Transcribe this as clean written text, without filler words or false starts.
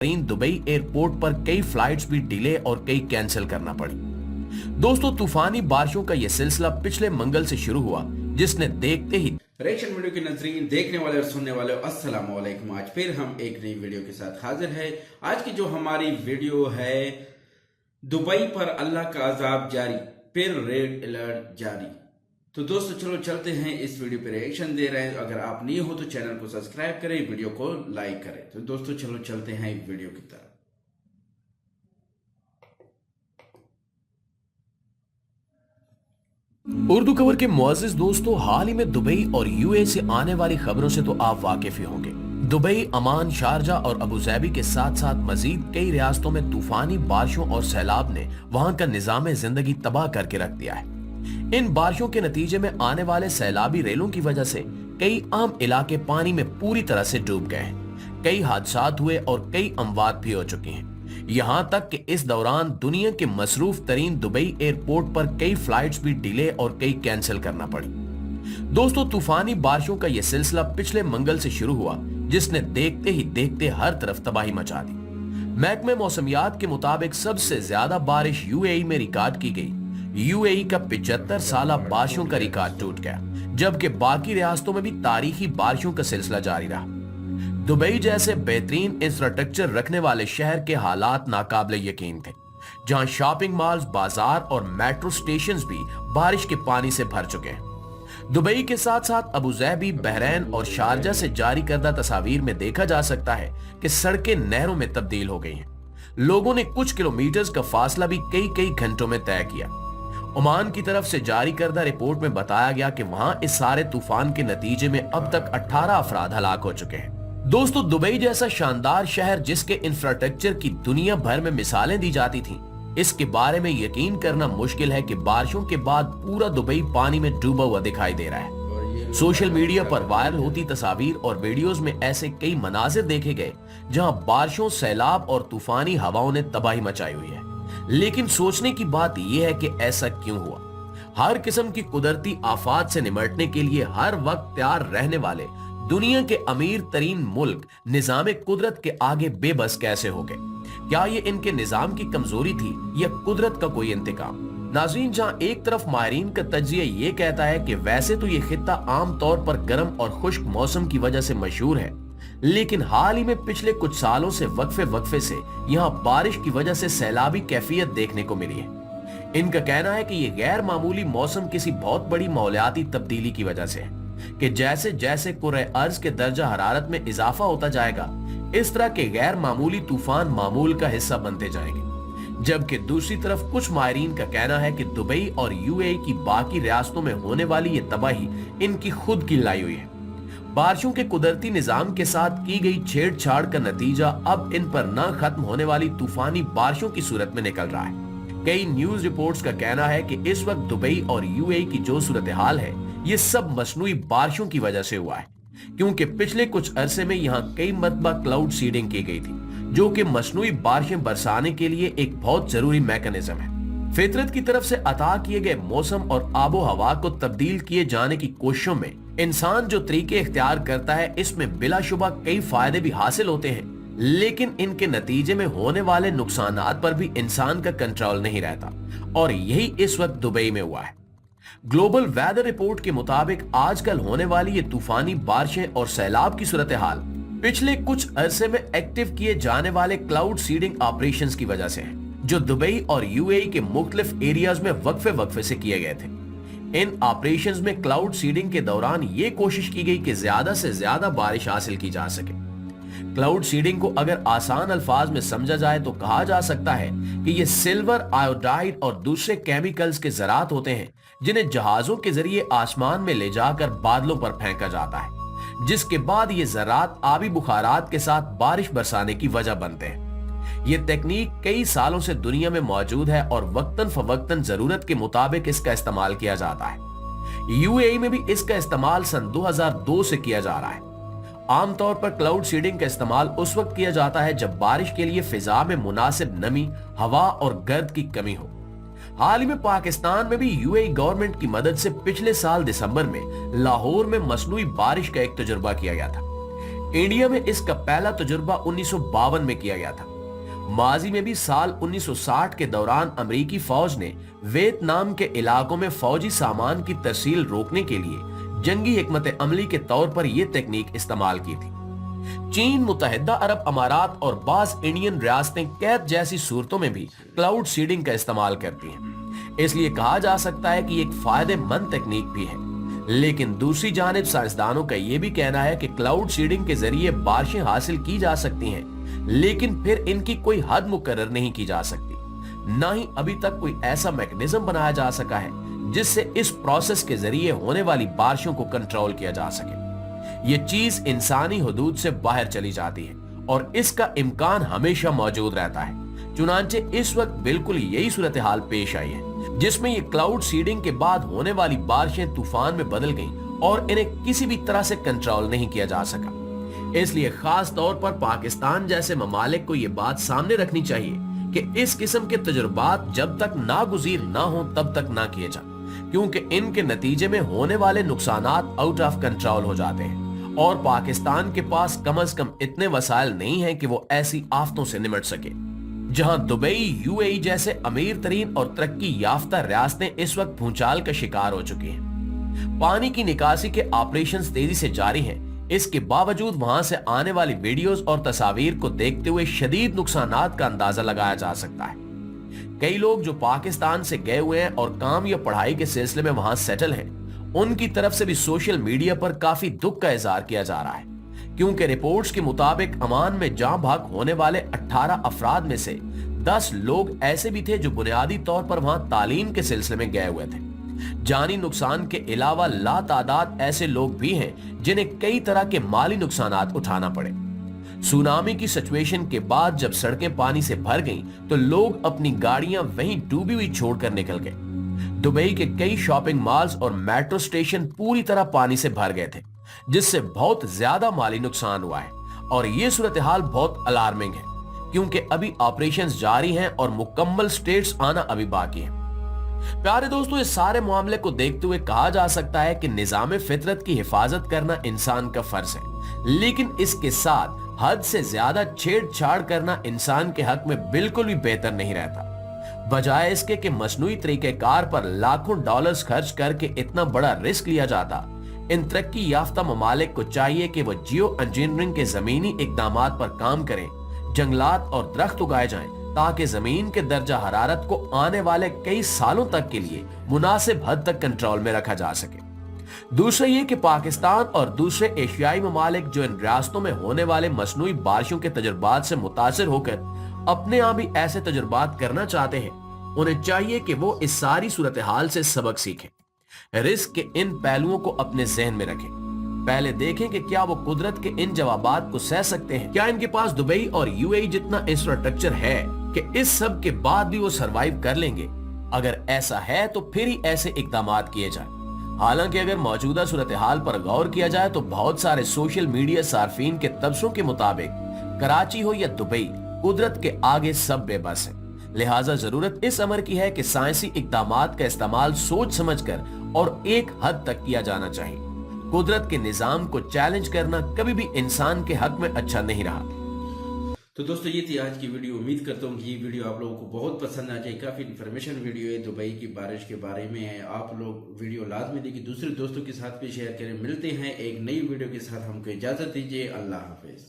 Dubai airport पर कई flights भी डिले और कई कैंसिल करना पड़ी। दोस्तों, तूफानी बारिशों का यह सिलसिला पिछले मंगल से शुरू हुआ, जिसने देखते ही रिएक्शन वीडियो के नजरीन देखने वाले और सुनने वाले अस्सलाम वालेकुम। आज फिर हम एक नई वीडियो के साथ हाजिर है। आज की जो हमारी वीडियो है, दुबई पर अल्लाह का अजाब जारी, फिर रेड अलर्ट जारी। तो दोस्तों चलो चलते हैं, इस वीडियो पे रिएक्शन दे रहे हैं। अगर आप नहीं हो तो चैनल को सब्सक्राइब करें, वीडियो को लाइक करें। तो दोस्तों चलो चलते हैं वीडियो की तरफ। उर्दू कवर के मुअज़्ज़िज़ दोस्तों, हाल ही में दुबई और यूएई से आने वाली खबरों से तो आप वाकिफ ही होंगे। दुबई, अमान, शारजा और अबू ज़ैबी के साथ साथ मजीद कई रियासतों में तूफानी बारिशों और सैलाब ने वहां का निजाम जिंदगी तबाह करके रख दिया है। इन बारिशों के नतीजे में आने वाले सैलाबी रेलों की वजह से कई आम इलाके पानी में पूरी तरह से डूब गए हैं। कई हादसात हुए और कई अमवात भी हो चुकी हैं। यहाँ तक कि इस दौरान दुनिया के मसरूफ तरीन दुबई एयरपोर्ट पर कई फ्लाइट्स भी डिले और कई कैंसिल करना पड़ी। दोस्तों, तूफानी बारिशों का यह सिलसिला पिछले मंगल से शुरू हुआ, जिसने देखते ही देखते हर तरफ तबाही मचा दी। महकमे मौसमियात के मुताबिक सबसे ज्यादा बारिश यूएई में रिकॉर्ड की गई। यूएई का 75 साल बारिशों का रिकॉर्ड टूट गया, जबकि बाकी रियासतों में भी तारीखी बारिशों का सिलसिला जारी रहा। दुबई जैसे बेहतरीन इंफ्रास्ट्रक्चर रखने वाले शहर के हालात नाकाबिले यकीन थे, जहां शॉपिंग मॉल्स, बाजार और मेट्रो स्टेशंस भी बारिश के पानी से भर चुके हैं। दुबई के साथ साथ अबू ज़ैबी, बहरैन और शारजा से जारी करदा तस्वीर में देखा जा सकता है कि सड़कें नहरों में तब्दील हो गई हैं। लोगों ने कुछ किलोमीटर का फासला भी कई कई घंटों में तय किया। ओमान की तरफ से जारी करदा रिपोर्ट में बताया गया कि वहां इस सारे तूफान के नतीजे में अब तक 18 अफराद हलाक हो चुके हैं। दोस्तों, दुबई जैसा शानदार शहर जिसके इंफ्रास्ट्रक्चर की दुनिया भर में मिसालें दी जाती थीं, इसके बारे में यकीन करना मुश्किल है कि बारिशों के बाद पूरा दुबई पानी में डूबा हुआ दिखाई दे रहा है। सोशल मीडिया पर वायरल होती तस्वीर और वीडियोस में ऐसे कई मनाजिर देखे गए जहां बारिशों, सैलाब और तूफानी हवाओं ने तबाही मचाई हुई है। लेकिन सोचने की बात यह है कि ऐसा क्यों हुआ। हर किस्म की कुदरती आफात से निपटने के लिए हर वक्त तैयार रहने वाले दुनिया के अमीर तरीन मुल्क निजाम कुदरत के आगे बेबस कैसे हो गए? क्या ये इनके निजाम की कमजोरी थी या कुदरत का कोई इंतकाम? नाज़रीन, जहां एक तरफ माहिरीन का तज्जिया ये कहता है कि वैसे तो ये खित्ता आम तौर पर गर्म और खुश्क मौसम की वजह से मशहूर है, लेकिन हाल ही में पिछले कुछ सालों से वक्फे से यहाँ बारिश की वजह से सैलाबी कैफियत देखने को मिली है। इनका कहना है कि ये गैर मामूली मौसम किसी बहुत बड़ी माहौलियाती तब्दीली की वजह से है कि जैसे जैसे कुर्रे अर्ज के दर्जा हरारत में इजाफा होता जाएगा, इस तरह के गैर मामूली तूफान मामूल का हिस्सा बनते जाएंगे। जबकि दूसरी तरफ कुछ माहिरीन का कहना है कि दुबई और यूएई की बाकी रियासतों में होने वाली ये तबाही इनकी खुद की लाई हुई है। बारिशों के कुदरती निजाम के साथ की गई छेड़छाड़ का नतीजा अब इन पर न खत्म होने वाली तूफानी बारिशों की सूरत में निकल रहा है। कई न्यूज रिपोर्ट्स का कहना है कि इस वक्त दुबई और यूएई की जो सूरत हाल है, ये सब मसनूई बारिशों की वजह से हुआ है, क्योंकि पिछले कुछ अरसे में यहाँ कई मरतबा क्लाउड सीडिंग की गई थी, जो कि मसनूई बारिशें बरसाने के लिए एक बहुत जरूरी मैकेनिज्म है। फितरत की तरफ से अता किए गए मौसम और आबो हवा को तब्दील किए जाने की कोशिशों में इंसान जो तरीके इख्तियार करता है, इसमें बिलाशुबा कई फायदे भी हासिल होते हैं, लेकिन इनके नतीजे में होने वाले नुकसानात पर भी इंसान का कंट्रोल नहीं रहता, और यही इस वक्त दुबई में हुआ है। ग्लोबल वेदर रिपोर्ट के मुताबिक आजकल होने वाली ये तूफानी बारिशें और सैलाब की सूरत हाल पिछले कुछ अरसे में एक्टिव किए जाने वाले क्लाउड सीडिंग ऑपरेशंस की वजह से है, जो दुबई और यूएई के मुख्तलिफ एरियाज में वक्फे से किए गए थे। इन ऑपरेशंस में क्लाउड सीडिंग के दौरान ये कोशिश की गई कि ज्यादा से ज्यादा बारिश हासिल की जा सके। क्लाउड सीडिंग को अगर आसान अल्फाज में समझा जाए तो कहा जा सकता है कि ये सिल्वर आयोडाइड और दूसरे केमिकल्स के ज़रात होते हैं, जिन्हें जहाजों के जरिए आसमान में ले जाकर बादलों पर फेंका जाता है, जिसके बाद ये ज़रात आबी बुखारात के साथ बारिश बरसाने की वजह बनते हैं। ये तकनीक कई सालों से दुनिया में मौजूद है और वक्तन फवक्तन जरूरत के मुताबिक इसका इस्तेमाल किया जाता है। यूएई में भी इसका इस्तेमाल सन 2002 से किया जा रहा है। आमतौर पर क्लाउड सीडिंग का इस्तेमाल उस वक्त किया जाता है जब बारिश के लिए फिजा में मुनासिब नमी, हवा और गर्द की कमी हो। हाल ही में पाकिस्तान में भी यूएई गवर्नमेंट की मदद से पिछले साल दिसंबर में लाहौर में मसनूई बारिश का एक तजुर्बा किया गया था। इंडिया में इसका पहला तजुर्बा 1952 में किया गया था। माजी में भी साल 1960 के दौरान अमेरिकी फौज ने वियतनाम के इलाकों में फौजी सामान की तरसील रोकने के लिए जंगी हिकमत अमली के तौर पर यह तकनीक इस्तेमाल की थी। चीन, मुत्तहिदा अरब अमारात और बाज इंडियन रियासतें कैद जैसी सूरतों में भी क्लाउड सीडिंग का इस्तेमाल करती हैं। इसलिए कहा जा सकता है कि ये एक फायदेमंद तकनीक भी है। लेकिन दूसरी जानिब साइंसदानों का यह भी कहना है कि क्लाउड सीडिंग के जरिए बारिशें हासिल की जा सकती हैं, लेकिन फिर इनकी कोई हद मुकर्रर नहीं की जा सकती। ना ही अभी तक कोई ऐसा मैकेनिज्म बनाया जा सका है जिससे इस प्रोसेस के जरिए होने वाली बारिशों को कंट्रोल किया जा सके। ये चीज इंसानी हुदूद से बाहर चली जाती है और इसका इम्कान हमेशा मौजूद रहता है। चुनांचे इस वक्त बिल्कुल यही सूरत हाल पेश आई है, जिसमें ये क्लाउड सीडिंग के बाद होने वाली बारिशें तूफान में बदल गईं और इन्हें किसी भी तरह से कंट्रोल नहीं किया जा सका। इसलिए खास तौर पर पाकिस्तान जैसे ममालिक को ये बात सामने रखनी चाहिए कि इस किस्म के तजुर्बात जब तक नागुज़ीर ना हो तब तक ना किए जाएं, क्योंकि इनके नतीजे में होने वाले नुकसानात आउट ऑफ कंट्रोल हो जाते हैं और पाकिस्तान के पास कम से कम इतने वसाइल नहीं हैं कि वो ऐसी आफतों से निपट सके। जहां दुबई, यूएई जैसे अमीर तरीन और तरक्की याफ्ता रियासतें इस वक्त भूचाल का शिकार हो चुकी हैं। पानी की निकासी के ऑपरेशंस तेजी से जारी हैं। इसके बावजूद वहां से आने वाली वीडियोस और तस्वीर को देखते हुए शदीद नुकसानात का अंदाजा लगाया जा सकता है। कई लोग जो पाकिस्तान से गए हुए हैं और काम या पढ़ाई के सिलसिले में वहां सेटल हैं, उनकी तरफ से भी सोशल मीडिया पर काफी दुख का इजहार किया जा रहा है, क्योंकि रिपोर्ट्स के मुताबिक अमान में जान भाग होने वाले 18 अफराद में से 10 लोग ऐसे भी थे जो बुनियादी तौर पर वहां तालीम के सिलसिले में गए हुए थे। जानी नुकसान के अलावा लातादाद ऐसे लोग भी हैं जिन्हें कई तरह के माली नुकसानात उठाना पड़े। सुनामी की सिचुएशन के बाद जब सड़कें पानी से भर गईं, तो लोग अपनी गाड़ियां वहीं डूबी हुई छोड़कर निकल गए। दुबई के कई शॉपिंग मॉल्स और मेट्रो स्टेशन पूरी तरह पानी से भर गए थे, जिससे बहुत ज्यादा माली नुकसान हुआ है और ये सूरत हाल बहुत अलार्मिंग है, क्योंकि अभी ऑपरेशंस जारी हैं और मुकम्मल स्टेट्स आना अभी बाकी है। प्यारे दोस्तों, इस सारे मामले को देखते हुए कहा जा सकता है कि निजाम फितरत की हिफाजत करना इंसान का फर्ज है, लेकिन इसके साथ हद से ज्यादा छेड़छाड़ करना इंसान के हक में बिल्कुल भी बेहतर नहीं रहता। बजाय इसके कि मसनूई तरीकेकार पर लाखों डॉलर्स खर्च करके इतना बड़ा रिस्क लिया जाता, इन तरक्की याफ्ता ममालिक को चाहिए कि वो जियो इंजीनियरिंग के जमीनी इकदामात पर काम करें, जंगलात और दरख्त उगाए जाएं ताकि जमीन के दर्जा हरारत को आने वाले कई सालों तक के लिए मुनासिब हद तक कंट्रोल में रखा जा सके। दूसरा ये कि पाकिस्तान और दूसरे एशियाई ममालिक जो इन रियासतों में होने वाले मसनूई बारिशों के तजुर्बात से मुतासिर होकर अपने आप भी ऐसे तजुर्बात करना चाहते हैं, उन्हें चाहिए कि वो इस सारी सूरत हाल से सबक सीखें, रिस्क के इन पहलुओं को अपने जहन में रखें। पहले देखें कि क्या वो कुदरत के इन जवाबात को सह सकते हैं, क्या इनके पास दुबई और यूएई जितना इंफ्रास्ट्रक्चर है कि इस सब के बाद भी वो सरवाइव कर लेंगे। अगर ऐसा है तो फिर ही ऐसे इकदामात किए जाए। हालांकि अगर मौजूदा सूरत हाल पर गौर किया जाए तो बहुत सारे सोशल मीडिया सार्फिन के तबसरों के मुताबिक कराची हो या दुबई, कुदरत के आगे सब बेबस है। लिहाजा जरूरत इस अमर की है कि साइंसी इकदामात का इस्तेमाल सोच समझकर और एक हद तक किया जाना चाहिए। कुदरत के निजाम को चैलेंज करना कभी भी इंसान के हक में अच्छा नहीं रहा। तो दोस्तों, ये थी आज की वीडियो। उम्मीद करता हूँ कि ये वीडियो आप लोगों को बहुत पसंद आ जाए। काफी इन्फॉर्मेशन वीडियो है दुबई की बारिश के बारे में है। आप लोग वीडियो लाजमी देखिए, दूसरे दोस्तों के साथ भी शेयर करें। मिलते हैं एक नई वीडियो के साथ, हमको इजाजत दीजिए। अल्लाह हाफिज।